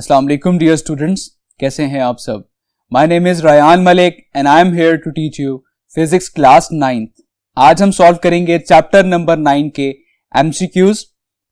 अस्सलाम वालेकुम dear students, कैसे हैं आप सब। My name is Rayan Malik and I am here to teach you physics class 9th। आज हम सॉल्व करेंगे चैप्टर नंबर 9 के एमसीक्यूज।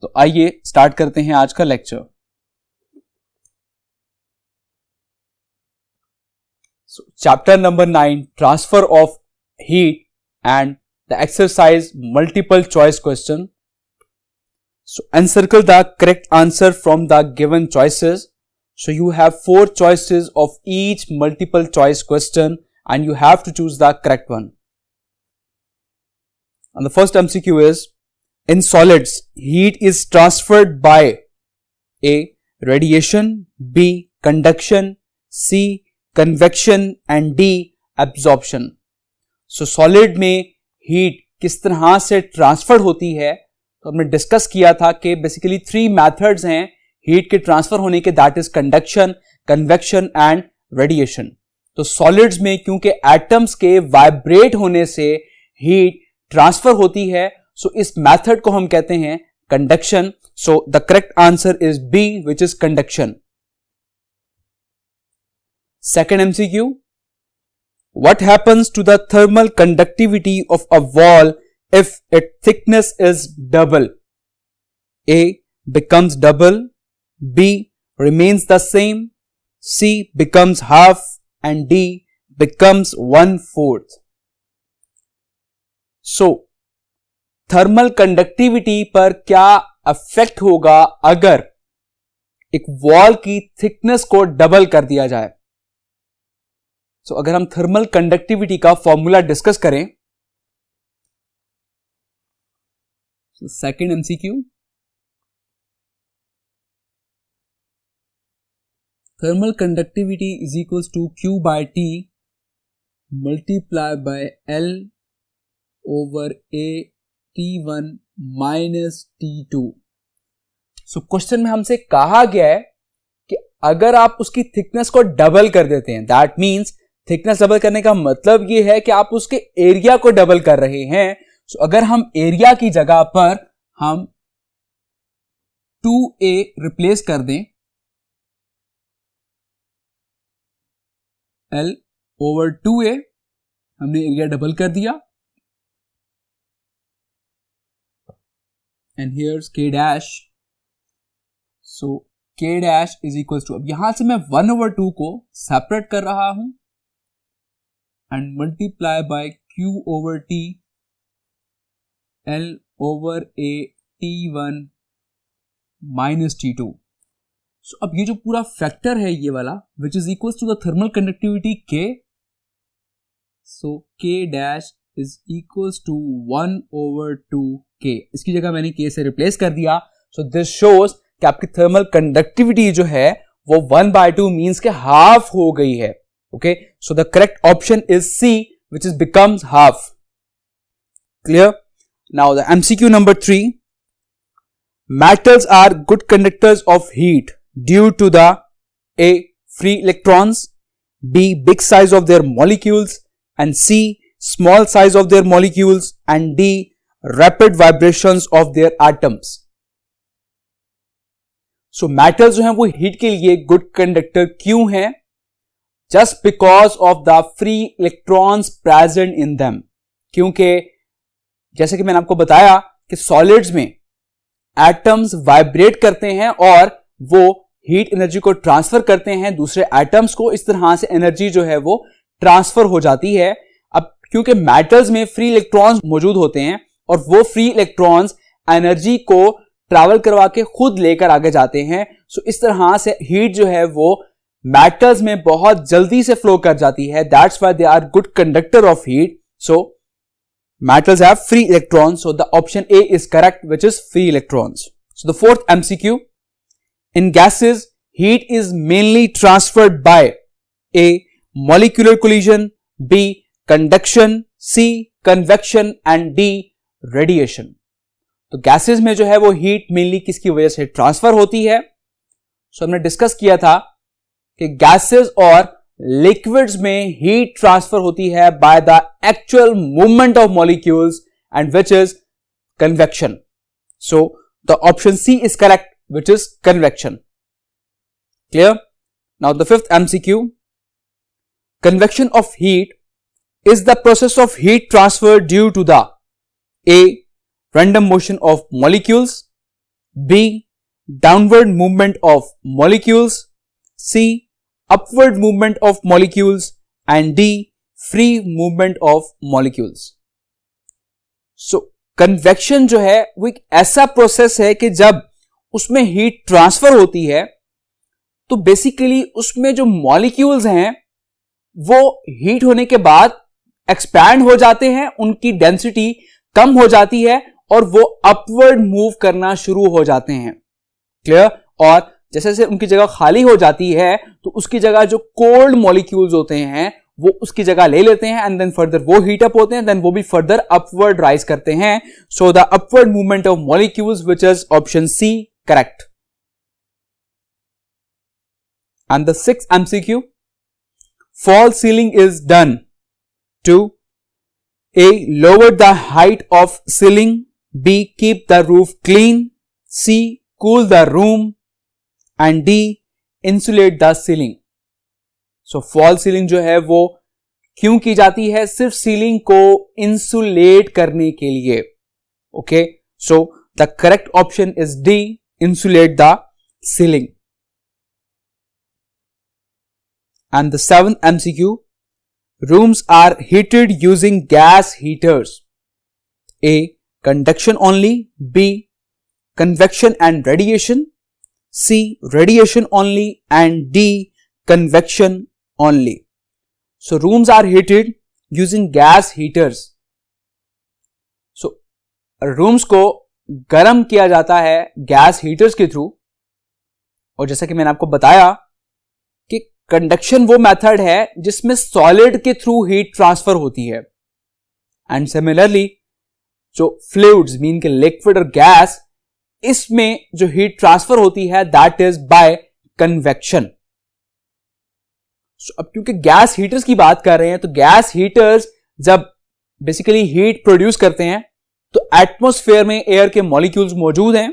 तो आइए स्टार्ट करते हैं आज का lecture. Chapter number 9, transfer of heat and the exercise multiple choice question. So encircle the correct answer from the given choices. So you have 4 choices of each multiple choice question and you have to choose the correct one. And the first MCQ is, in solids, heat is transferred by A. Radiation, B. Conduction, C. Convection and D. Absorption. So solid में heat किस तरह से transfer होती है तो हमने discuss किया था कि बेसिकली 3 मेथड्स हैं हीट के ट्रांसफर होने के, that is conduction, convection and radiation. तो सॉलिड्स में क्योंकि एटम्स के वाइब्रेट होने से हीट ट्रांसफर होती है, सो इस मेथड को हम कहते हैं conduction. So the correct answer is B, which is conduction. Second MCQ, what happens to the thermal conductivity of a wall if its thickness is double? A. Becomes double, B. Remains the same, C. Becomes half and D. Becomes 1/4. So, thermal conductivity पर क्या affect होगा अगर एक wall की thickness को double कर दिया जाए। So, अगर हम थर्मल कंडक्टिविटी का फॉर्मूला डिस्कस करें, second MCQ, thermal conductivity is equals to Q by T multiplied by L over A T1 minus T2। So question में हमसे कहा गया है कि अगर आप उसकी थिकनेस को डबल कर देते हैं, दैट मीन्स थिकनेस डबल करने का मतलब ये है कि आप उसके एरिया को डबल कर रहे हैं। So, अगर हम एरिया की जगह पर हम 2a रिप्लेस कर दें, L over 2a, हमने एरिया डबल कर दिया, and here's k dash. So k dash is equal to, अब यहां से मैं 1/2 को सेपरेट कर रहा हूं and multiply by q over t L over A T1 minus T2। So, अब ये जो पूरा फैक्टर है ये वाला, which is equals to the thermal conductivity K, so K dash is equals to 1/2K। इसकी जगह मैंने K से रिप्लेस कर दिया। So this shows कि आपकी थर्मल कंडक्टिविटी जो है वो 1/2 मीन्स के हाफ हो गई है। Okay, so the correct option is C, which is becomes half। Clear? Now the MCQ number 3, metals are good conductors of heat due to the A. free electrons, B. big size of their molecules, and C. small size of their molecules, and D. rapid vibrations of their atoms। So metals जो हैं वो heat के लिए good conductor क्यों हैं? Just because of the free electrons present in them। क्योंकि जैसे कि मैंने आपको बताया कि सॉलिड्स में एटम्स वाइब्रेट करते हैं और वो हीट एनर्जी को ट्रांसफर करते हैं दूसरे एटम्स को, इस तरह से एनर्जी जो है वो ट्रांसफर हो जाती है। अब क्योंकि मेटल्स में फ्री इलेक्ट्रॉन्स मौजूद होते हैं और वो फ्री इलेक्ट्रॉन्स एनर्जी को ट्रैवल करवा के खुद लेकर आगे जाते हैं, सो इस तरह से हीट जो है वो मेटल्स में बहुत जल्दी से फ्लो कर जाती है। That's why they are good conductor of heat. So metals have free electrons, so the option A is correct, which is free electrons। So the fourth MCQ, in gases, heat is mainly transferred by A. molecular collision, B. conduction, C. convection and D. radiation। तो gases में जो है वो heat mainly किसकी वजह से transfer होती है? So हमने डिस्कस किया था कि gases और लिक्विड्स में हीट ट्रांसफर होती है by the actual movement of molecules and which is convection. So the option C is correct, which is convection. Clear? Now the fifth MCQ. Convection of heat is the process of heat transfer due to the A. Random motion of molecules, B. Downward movement of molecules, C. Upward movement of molecules, and D. Free movement of molecules. So convection जो है वो एक ऐसा process है कि जब उसमें heat transfer होती है तो बेसिकली उसमें जो मॉलिक्यूल्स हैं वो हीट होने के बाद एक्सपैंड हो जाते हैं, उनकी डेंसिटी कम हो जाती है और वो अपवर्ड मूव करना शुरू हो जाते हैं. क्लियर? और जैसे जैसे उनकी जगह खाली हो जाती है तो उसकी जगह जो कोल्ड मॉलिक्यूल्स होते हैं वो उसकी जगह ले लेते हैं एंड देन फर्दर वो हीट अप होते हैं, देन वो भी फर्दर अपवर्ड राइज करते हैं. So the upward movement of molecules which is option C correct. And the sixth MCQ. False ceiling is done to A. Lower the height of ceiling, B. Keep the roof clean, C. Cool the room, and D. Insulate the ceiling. So false ceiling जो है वो क्यों की जाती है? सिर्फ ceiling को insulate करने के लिए. Okay, so the correct option is D. Insulate the ceiling. And the seventh MCQ. Rooms are heated using gas heaters. A. Conduction only, B. Convection and radiation, C. Radiation only, and D. Convection only. So rooms are heated using gas heaters. So rooms को गर्म किया जाता है gas heaters के through. और जैसा कि मैंने आपको बताया कि कंडक्शन वो मेथड है जिसमें सॉलिड के थ्रू हीट ट्रांसफर होती है. एंड सिमिलरली जो फ्लूइड्स मीन के लिक्विड और गैस, इसमें जो हीट ट्रांसफर होती है दैट इज बाय कन्वेक्शन. अब क्योंकि गैस हीटर्स की बात कर रहे हैं तो गैस हीटर्स जब बेसिकली हीट प्रोड्यूस करते हैं तो एटमॉस्फेयर में एयर के मॉलिक्यूल्स मौजूद हैं.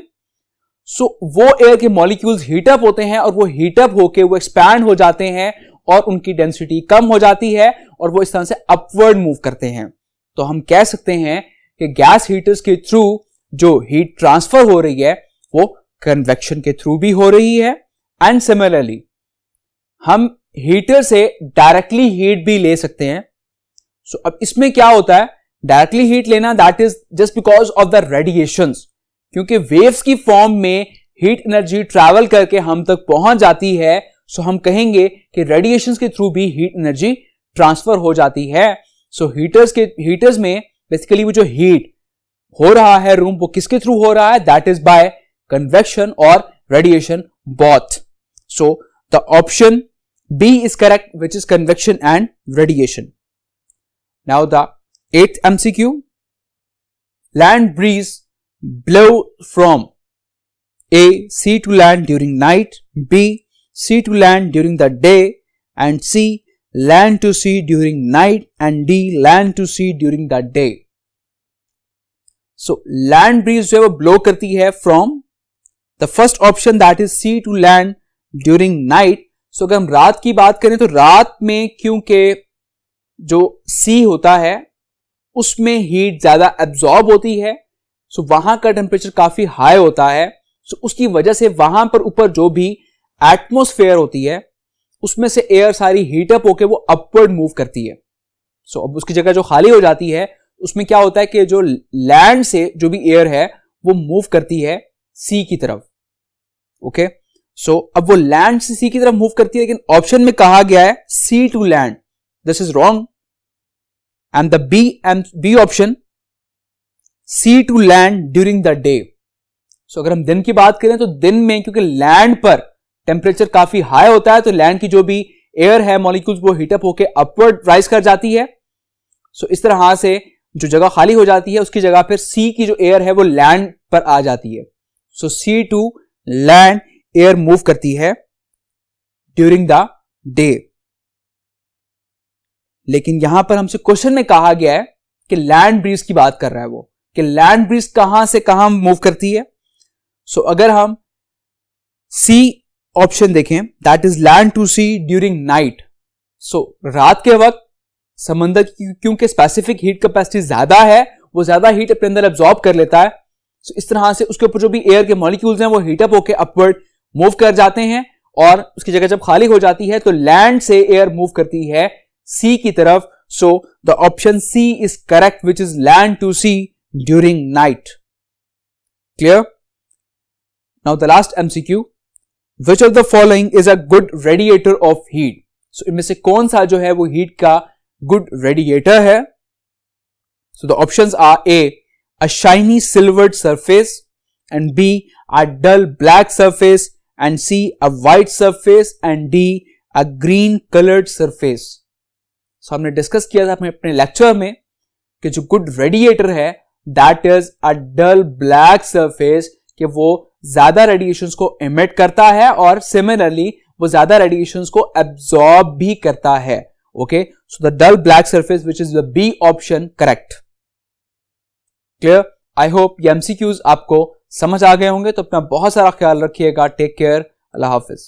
सो वो एयर के मॉलिक्यूल्स हीटअप होते हैं और वो हीटअप होके वो एक्सपैंड हो जाते हैं और उनकी डेंसिटी कम हो जाती है और वो इस तरह से अपवर्ड मूव करते हैं. तो हम कह सकते हैं कि गैस हीटर्स के थ्रू जो हीट ट्रांसफर हो रही है वो कन्वेक्शन के थ्रू भी हो रही है. एंड सिमिलरली हम हीटर से डायरेक्टली हीट भी ले सकते हैं. सो अब इसमें क्या होता है, डायरेक्टली हीट लेना that is just because of the radiations. क्योंकि वेव्स की फॉर्म में हीट एनर्जी ट्रैवल करके हम तक पहुंच जाती है. सो हम कहेंगे कि रेडिएशंस के थ्रू भी हीट एनर्जी ट्रांसफर हो जाती है. सो हीटर्स में बेसिकली वो जो हीट हो रहा है रूम वो किसके थ्रू हो रहा है, दैट इज बाय कन्वेक्शन और radiation both. So the option B is correct which is convection and radiation. Now the 8th MCQ. Land breeze blow from A. Sea to land during night, B. Sea to land during the day, and C. Land to sea during night, and D. Land to sea during the day. So land breeze जो है वो blow करती है from the first option that is sea to land during night. So अगर हम रात की बात करें तो रात में क्योंकि जो sea होता है उसमें हीट ज्यादा एब्जॉर्ब होती है. सो वहां का टेम्परेचर काफी हाई होता है. सो उसकी वजह से वहां पर ऊपर जो भी एटमॉस्फेयर होती है उसमें से एयर सारी हीटअप होकर वो अपवर्ड मूव करती है. सो अब उसकी जगह जो खाली हो जाती है उसमें क्या होता है कि जो लैंड से जो भी एयर है वो मूव करती है सी की तरफ. ओके, सो अब वो लैंड से सी की तरफ मूव करती है, लेकिन ऑप्शन में कहा गया है sea to land. This is wrong. And the B option, sea to land during the day. So अगर हम दिन की बात करें तो दिन में क्योंकि लैंड पर टेम्परेचर काफी हाई होता है तो लैंड की जो भी एयर है मॉलिक्यूल्स वो हीटअप होकर अपवर्ड राइज कर जाती है. सो इस तरह से जो जगह खाली हो जाती है उसकी जगह पर सी की जो एयर है वो लैंड पर आ जाती है. सो सी टू लैंड एयर मूव करती है ड्यूरिंग द डे. लेकिन यहां पर हमसे क्वेश्चन में कहा गया है कि लैंड ब्रीज की बात कर रहा है वो, कि लैंड ब्रीज कहां से कहां मूव करती है. सो अगर हम सी ऑप्शन देखें, that is land to sea during night. So रात के वक्त समंदर की क्योंकि स्पेसिफिक हीट कैपेसिटी ज्यादा है, वो ज्यादा हीट अपने अंदर एब्जॉर्ब कर लेता है। सो इस तरह से उसके ऊपर जो भी एयर के मॉलिक्यूल्स हैं वो हीट अप होकर अपवर्ड मूव कर जाते हैं, और उसकी जगह जब खाली हो जाती है तो लैंड से एयर मूव करती है सी की तरफ। So the option C is correct, which is land to sea during night. Clear? Now the last MCQ, which of the following is a good radiator of heat. So इनमें से कौन सा जो है वो हीट का गुड रेडिएटर है? So the options are A, a shiny silvered surface, and B, a dull black surface, and C, a white surface, and D, a green colored surface. So हमने डिस्कस किया था अपने lecture में कि जो good radiator है that is a dull black surface, कि वो ज्यादा रेडिएशंस को एमिट करता है और सिमिलरली वो ज्यादा रेडिएशंस को एब्जॉर्ब भी करता है। Okay, so the dull black surface, which is the B option, correct. Clear? I hope ये एमसीक्यूज आपको समझ आ गए होंगे। तो अपना बहुत सारा ख्याल रखिएगा। Take care. अल्लाह हाफिज।